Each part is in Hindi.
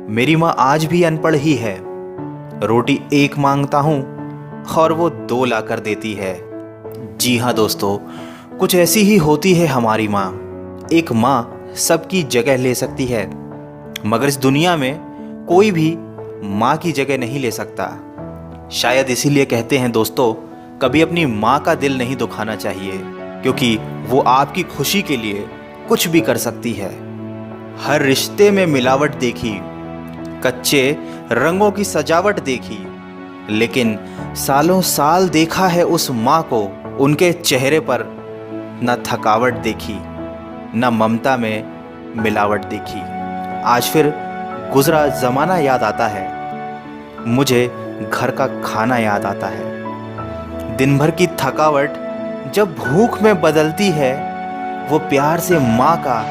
मेरी माँ आज भी अनपढ़ ही है। रोटी एक मांगता हूँ और वो दो ला कर देती है। जी हाँ दोस्तों, कुछ ऐसी ही होती है हमारी माँ। एक माँ सबकी जगह ले सकती है, मगर इस दुनिया में कोई भी माँ की जगह नहीं ले सकता। शायद इसीलिए कहते हैं दोस्तों, कभी अपनी माँ का दिल नहीं दुखाना चाहिए, क्योंकि वो आपकी खुशी के लिए कुछ भी कर सकती है। हर रिश्ते में मिलावट देखी, कच्चे रंगों की सजावट देखी, लेकिन सालों साल देखा है उस माँ को, उनके चेहरे पर न थकावट देखी, न ममता में मिलावट देखी। आज फिर गुजरा ज़माना याद आता है, मुझे घर का खाना याद आता है। दिन भर की थकावट जब भूख में बदलती है, वो प्यार से माँ का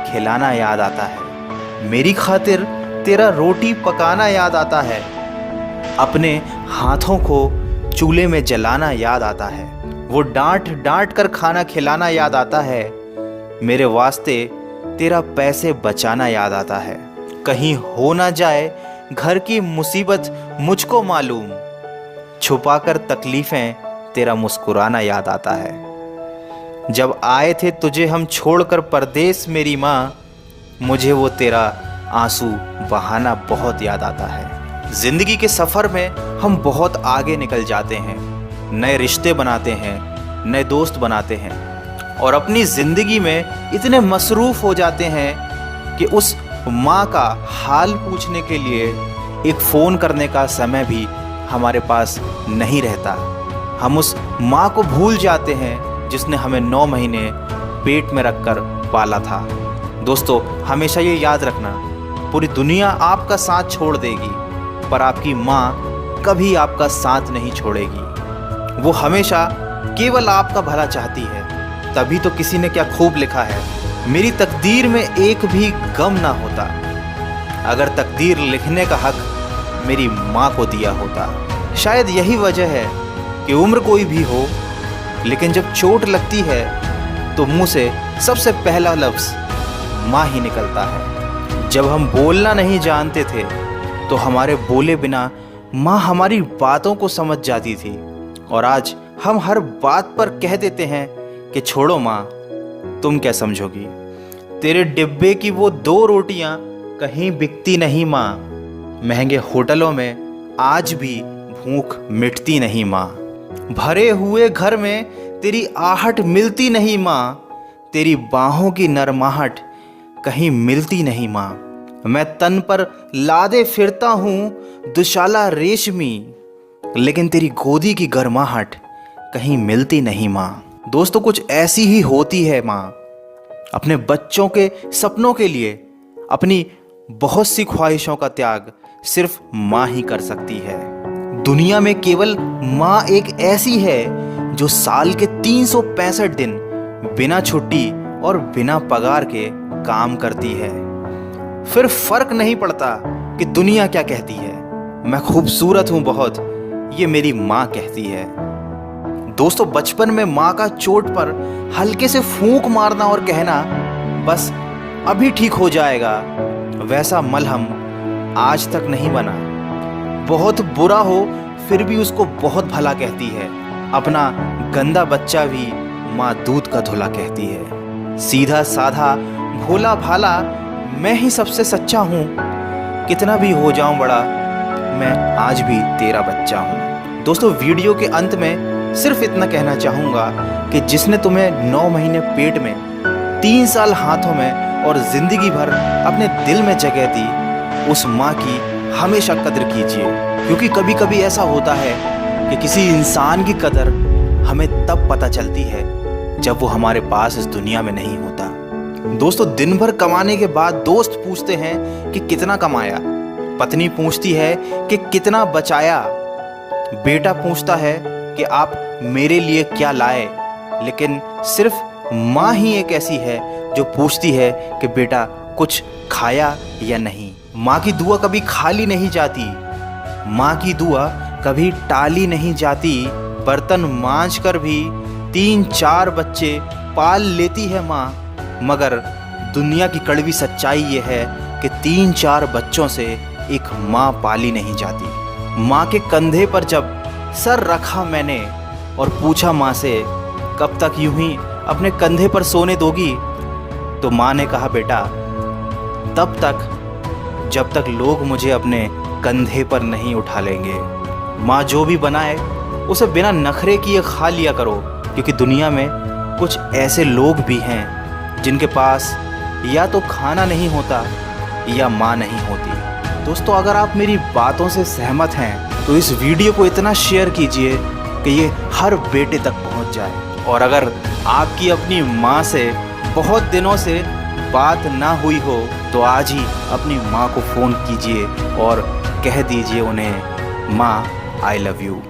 खिलाना याद आता है। मेरी खातिर तेरा रोटी पकाना याद आता है, अपने हाथों को चूल्हे में जलाना याद आता है। वो डांट डांट कर खाना खिलाना याद आता है, मेरे वास्ते तेरा पैसे बचाना याद आता है। कहीं हो ना जाए घर की मुसीबत मुझको मालूम, छुपाकर तकलीफ़ें तेरा मुस्कुराना याद आता है। जब आए थे तुझे हम छोड़कर परदेस मेरी माँ, मुझे वो तेरा आंसू बहाना बहुत याद आता है। जिंदगी के सफ़र में हम बहुत आगे निकल जाते हैं, नए रिश्ते बनाते हैं, नए दोस्त बनाते हैं, और अपनी ज़िंदगी में इतने मसरूफ़ हो जाते हैं कि उस माँ का हाल पूछने के लिए एक फ़ोन करने का समय भी हमारे पास नहीं रहता। हम उस माँ को भूल जाते हैं जिसने हमें 9 महीने पेट में रखकर पाला था। दोस्तों, हमेशा ये याद रखना, पूरी दुनिया आपका साथ छोड़ देगी, पर आपकी माँ कभी आपका साथ नहीं छोड़ेगी। वो हमेशा केवल आपका भला चाहती है। तभी तो किसी ने क्या खूब लिखा है, मेरी तकदीर में एक भी गम ना होता, अगर तकदीर लिखने का हक मेरी माँ को दिया होता। शायद यही वजह है कि उम्र कोई भी हो, लेकिन जब चोट लगती है तो मुंह से सबसे पहला लफ्ज़ माँ ही निकलता है। जब हम बोलना नहीं जानते थे तो हमारे बोले बिना माँ हमारी बातों को समझ जाती थी, और आज हम हर बात पर कह देते हैं कि छोड़ो माँ, तुम क्या समझोगी। तेरे डिब्बे की वो 2 रोटियां कहीं बिकती नहीं माँ, महंगे होटलों में आज भी भूख मिटती नहीं माँ। भरे हुए घर में तेरी आहट मिलती नहीं माँ, तेरी बाहों की नरमाहट कहीं मिलती नहीं माँ। मैं तन पर लादे फिरता हूँ दुशाला रेशमी, लेकिन तेरी गोदी की गर्माहट कहीं मिलती नहीं माँ। दोस्तों, कुछ ऐसी ही होती है माँ। अपने बच्चों के सपनों के लिए अपनी बहुत सी ख्वाहिशों का त्याग सिर्फ माँ ही कर सकती है। दुनिया में केवल माँ एक ऐसी है जो साल के 365 दिन बिना छुट्टी और बिना पगार के काम करती है। फिर फर्क नहीं पड़ता कि दुनिया क्या कहती है, मैं खूबसूरत हूँ बहुत, ये मेरी माँ कहती है। दोस्तों, बचपन में माँ का चोट पर हल्के से फूंक मारना और कहना बस अभी ठीक हो जाएगा, वैसा मलहम आज तक नहीं बना। बहुत बुरा हो फिर भी उसको बहुत भला कहती है। अपना गंदा बच्चा भी माँ दूध का धुला कहती है। सीधा साधा भोला भाला मैं ही सबसे सच्चा हूँ, कितना भी हो जाऊँ बड़ा, मैं आज भी तेरा बच्चा हूँ। दोस्तों, वीडियो के अंत में सिर्फ इतना कहना चाहूँगा कि जिसने तुम्हें 9 महीने पेट में, 3 साल हाथों में और ज़िंदगी भर अपने दिल में जगह दी, उस माँ की हमेशा कदर कीजिए, क्योंकि कभी कभी ऐसा होता है कि किसी इंसान की कदर हमें तब पता चलती है जब वो हमारे पास इस दुनिया में नहीं होता। दोस्तों, दिन भर कमाने के बाद दोस्त पूछते हैं कि कितना कमाया, पत्नी पूछती है कि कितना बचाया, बेटा पूछता है कि आप मेरे लिए क्या लाए, लेकिन सिर्फ माँ ही एक ऐसी है जो पूछती है कि बेटा कुछ खाया या नहीं। माँ की दुआ कभी खाली नहीं जाती, माँ की दुआ कभी टाली नहीं जाती। बर्तन मांज कर भी 3-4 बच्चे पाल लेती है माँ, मगर दुनिया की कड़वी सच्चाई ये है कि 3-4 बच्चों से एक माँ पाली नहीं जाती। माँ के कंधे पर जब सर रखा मैंने और पूछा माँ से कब तक यूं ही अपने कंधे पर सोने दोगी, तो माँ ने कहा बेटा तब तक जब तक लोग मुझे अपने कंधे पर नहीं उठा लेंगे। माँ जो भी बनाए उसे बिना नखरे किए खा लिया करो, क्योंकि दुनिया में कुछ ऐसे लोग भी हैं जिनके पास या तो खाना नहीं होता या माँ नहीं होती। दोस्तों, अगर आप मेरी बातों से सहमत हैं तो इस वीडियो को इतना शेयर कीजिए कि ये हर बेटे तक पहुंच जाए। और अगर आपकी अपनी माँ से बहुत दिनों से बात ना हुई हो तो आज ही अपनी माँ को फ़ोन कीजिए और कह दीजिए उन्हें माँ आई लव यू।